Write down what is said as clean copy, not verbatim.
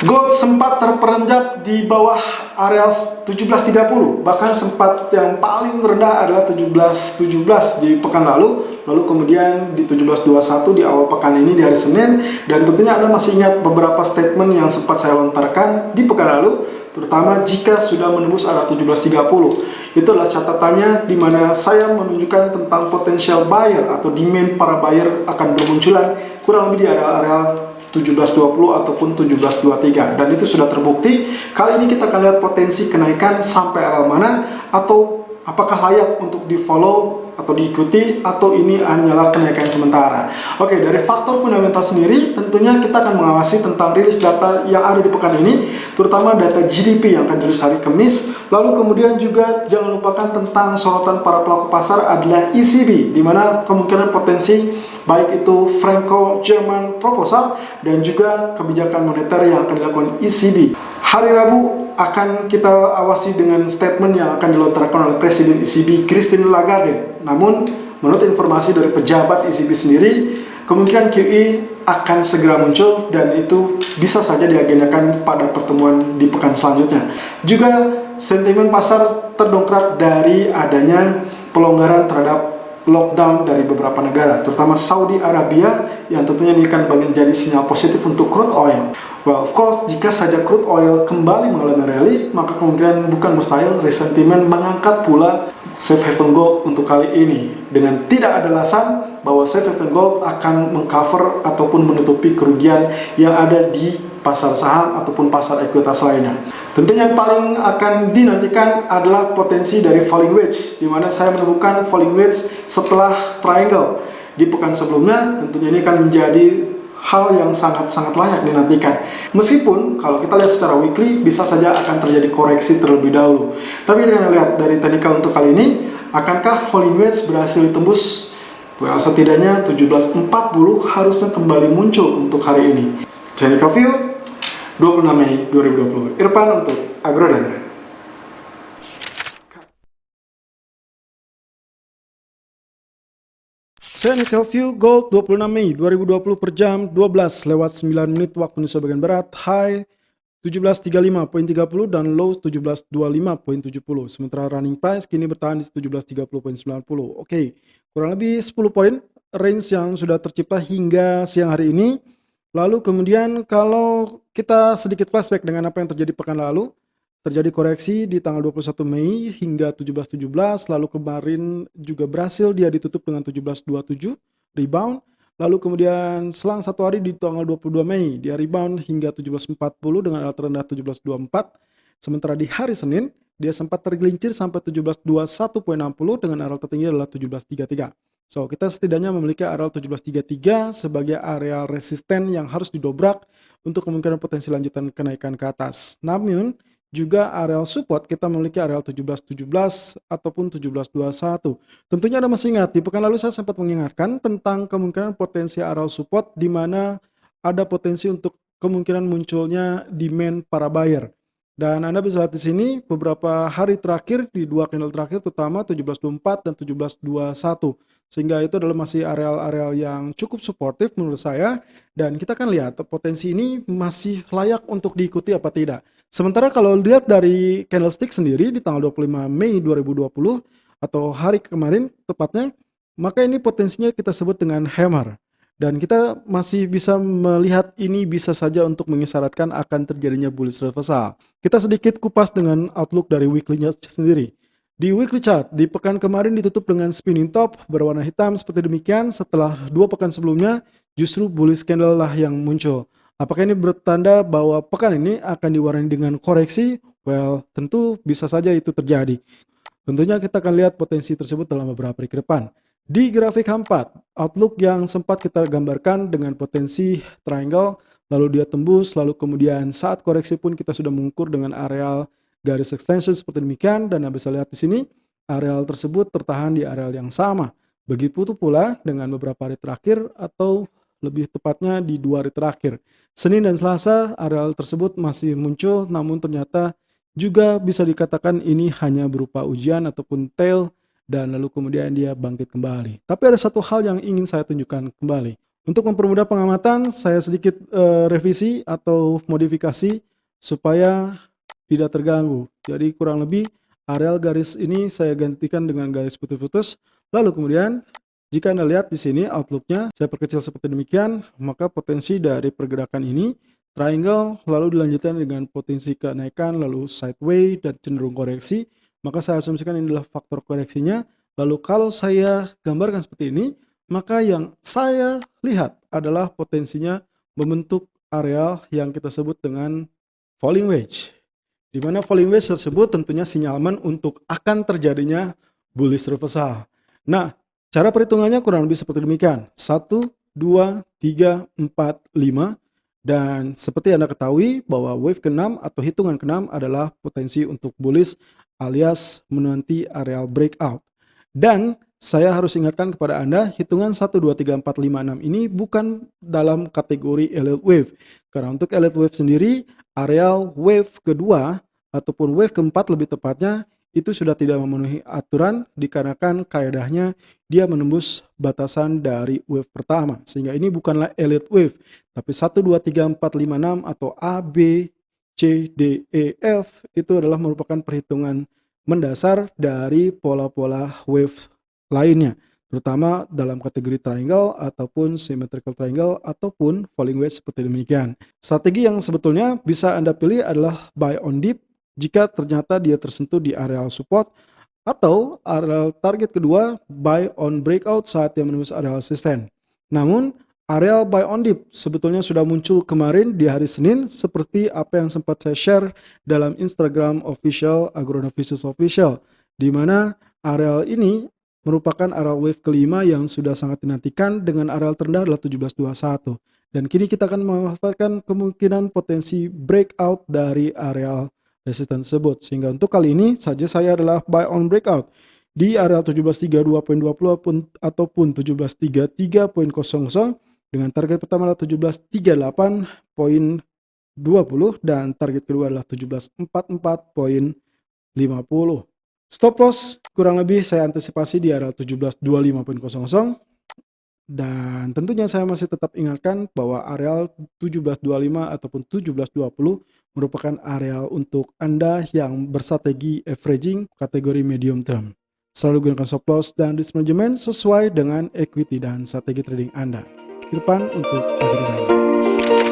Gold sempat terperangkap di bawah area 17.30, bahkan sempat yang paling rendah adalah 17.17 di pekan lalu, kemudian di 17.21 di awal pekan ini di hari Senin. Dan tentunya Anda masih ingat beberapa statement yang sempat saya lontarkan di pekan lalu, terutama jika sudah menembus area 17.30. Itu adalah catatannya di mana saya menunjukkan tentang potensial buyer atau demand para buyer akan bermunculan kurang lebih di area-area 17.20 ataupun 17.23, dan itu sudah terbukti. Kali ini kita akan lihat potensi kenaikan sampai area mana, atau apakah layak untuk di follow atau diikuti, atau ini hanyalah kenaikan sementara. Oke, dari faktor fundamental sendiri tentunya kita akan mengawasi tentang rilis data yang ada di pekan ini, terutama data GDP yang akan dirilis hari Kamis. Lalu kemudian juga jangan lupakan tentang sorotan para pelaku pasar adalah ECB, di mana kemungkinan potensi baik itu Franco-German proposal dan juga kebijakan moneter yang akan dilakukan ECB. Hari Rabu akan kita awasi dengan statement yang akan dilontarkan oleh Presiden ECB Christine Lagarde. Namun, menurut informasi dari pejabat ECB sendiri, kemungkinan QE akan segera muncul dan itu bisa saja diagendakan pada pertemuan di pekan selanjutnya. Juga sentimen pasar terdongkrak dari adanya pelonggaran terhadap lockdown dari beberapa negara, terutama Saudi Arabia, yang tentunya ini akan menjadi sinyal positif untuk crude oil. Well, of course, jika saja crude oil kembali mengalami rally, maka kemungkinan bukan mustahil resentimen mengangkat pula safe haven gold untuk kali ini, dengan tidak ada alasan bahwa safe haven gold akan mengcover ataupun menutupi kerugian yang ada di pasar saham ataupun pasar ekuitas lainnya. Tentunya yang paling akan dinantikan adalah potensi dari falling wedge, di mana saya menemukan falling wedge setelah triangle di pekan sebelumnya. Tentunya ini akan menjadi hal yang sangat-sangat layak dinantikan. Meskipun kalau kita lihat secara weekly bisa saja akan terjadi koreksi terlebih dahulu. Tapi kita lihat dari teknikal untuk kali ini, akankah falling wedge berhasil ditembus? Well, setidaknya 17.40 harusnya kembali muncul untuk hari ini. Technical view 26 Mei 2020. Irfan untuk Agrodana. Technical view gold 26 Mei 2020 per jam 12:09 waktu Indonesia bagian barat. High 1735.30 dan low 1725.70. Sementara running price kini bertahan di 1730.90. Oke, kurang lebih 10 poin range yang sudah tercipta hingga siang hari ini. Lalu kemudian kalau kita sedikit flashback dengan apa yang terjadi pekan lalu, terjadi koreksi di tanggal 21 Mei hingga 17.17, lalu kemarin juga berhasil dia ditutup dengan 17.27, rebound. Lalu kemudian selang satu hari di tanggal 22 Mei, dia rebound hingga 17.40 dengan alat terendah 17.24. Sementara di hari Senin, dia sempat tergelincir sampai 17.21.60 dengan areal tertinggi adalah 17.33. So, kita setidaknya memiliki areal 17.33 sebagai areal resisten yang harus didobrak untuk kemungkinan potensi lanjutan kenaikan ke atas. Namun, juga areal support kita memiliki areal 17.17 ataupun 17.21. Tentunya Anda masih ingat, di pekan lalu saya sempat mengingatkan tentang kemungkinan potensi areal support di mana ada potensi untuk kemungkinan munculnya demand para buyer. Dan Anda bisa lihat di sini beberapa hari terakhir di dua candle terakhir, terutama 17.24 dan 17.21. Sehingga itu adalah masih areal-areal yang cukup suportif menurut saya. Dan kita akan lihat potensi ini masih layak untuk diikuti apa tidak. Sementara kalau lihat dari candlestick sendiri di tanggal 25 Mei 2020 atau hari kemarin tepatnya, maka ini potensinya kita sebut dengan hammer. Dan kita masih bisa melihat ini bisa saja untuk mengisyaratkan akan terjadinya bullish reversal. Kita sedikit kupas dengan outlook dari weekly-nya sendiri. Di weekly chart, di pekan kemarin ditutup dengan spinning top berwarna hitam seperti demikian. Setelah 2 pekan sebelumnya, justru bullish candle lah yang muncul. Apakah ini bertanda bahwa pekan ini akan diwarnai dengan koreksi? Well, tentu bisa saja itu terjadi. Tentunya kita akan lihat potensi tersebut dalam beberapa hari ke depan. Di grafik H4, outlook yang sempat kita gambarkan dengan potensi triangle, lalu dia tembus, lalu kemudian saat koreksi pun kita sudah mengukur dengan areal garis extension seperti demikian, dan Anda bisa lihat di sini, areal tersebut tertahan di areal yang sama. Begitu pula dengan beberapa hari terakhir atau lebih tepatnya di 2 hari terakhir. Senin dan Selasa, areal tersebut masih muncul, namun ternyata juga bisa dikatakan ini hanya berupa ujian ataupun tail, dan lalu kemudian dia bangkit kembali. Tapi ada satu hal yang ingin saya tunjukkan kembali. Untuk mempermudah pengamatan, saya sedikit revisi atau modifikasi supaya tidak terganggu. Jadi kurang lebih areal garis ini saya gantikan dengan garis putus-putus. Lalu kemudian jika Anda lihat di sini outlook-nya saya perkecil seperti demikian, maka potensi dari pergerakan ini triangle lalu dilanjutkan dengan potensi kenaikan lalu sideways dan cenderung koreksi, maka saya asumsikan ini adalah faktor koreksinya. Lalu kalau saya gambarkan seperti ini, maka yang saya lihat adalah potensinya membentuk areal yang kita sebut dengan falling wedge. Di mana falling wedge tersebut tentunya sinyalman untuk akan terjadinya bullish reversal. Nah, cara perhitungannya kurang lebih seperti demikian. 1, 2, 3, 4, 5. Dan seperti Anda ketahui bahwa wave ke-6 atau hitungan ke-6 adalah potensi untuk bullish alias menanti areal breakout. Dan saya harus ingatkan kepada Anda, hitungan 1, 2, 3, 4, 5, 6 ini bukan dalam kategori elliott wave. Karena untuk elliott wave sendiri, areal wave kedua ataupun wave keempat lebih tepatnya itu sudah tidak memenuhi aturan dikarenakan kaedahnya dia menembus batasan dari wave pertama. Sehingga ini bukanlah elliott wave, tapi 1, 2, 3, 4, 5, 6 atau A, B, C, D, E, F itu adalah merupakan perhitungan mendasar dari pola-pola wave lainnya, terutama dalam kategori triangle ataupun symmetrical triangle ataupun falling wedge seperti demikian. Strategi yang sebetulnya bisa Anda pilih adalah buy on dip jika ternyata dia tersentuh di areal support, atau areal target kedua buy on breakout saat dia menembus areal resisten. Namun areal buy on dip sebetulnya sudah muncul kemarin di hari Senin seperti apa yang sempat saya share dalam Instagram official Agronovisus official, di mana areal ini merupakan areal wave kelima yang sudah sangat dinantikan dengan areal terendah adalah 1721. Dan kini kita akan memanfaatkan kemungkinan potensi breakout dari areal resisten tersebut. Sehingga untuk kali ini saja saya adalah buy on breakout di area 1732.20 ataupun 1733.00 dengan target pertama adalah 1738.20 dan target kedua adalah 1744.50. Stop loss kurang lebih saya antisipasi di area 1725.00. Dan tentunya saya masih tetap ingatkan bahwa areal 1725 ataupun 1720 merupakan areal untuk Anda yang bersrategi averaging kategori medium term. Selalu gunakan stop loss dan risk management sesuai dengan equity dan strategi trading Anda. Ke depan untuk akhir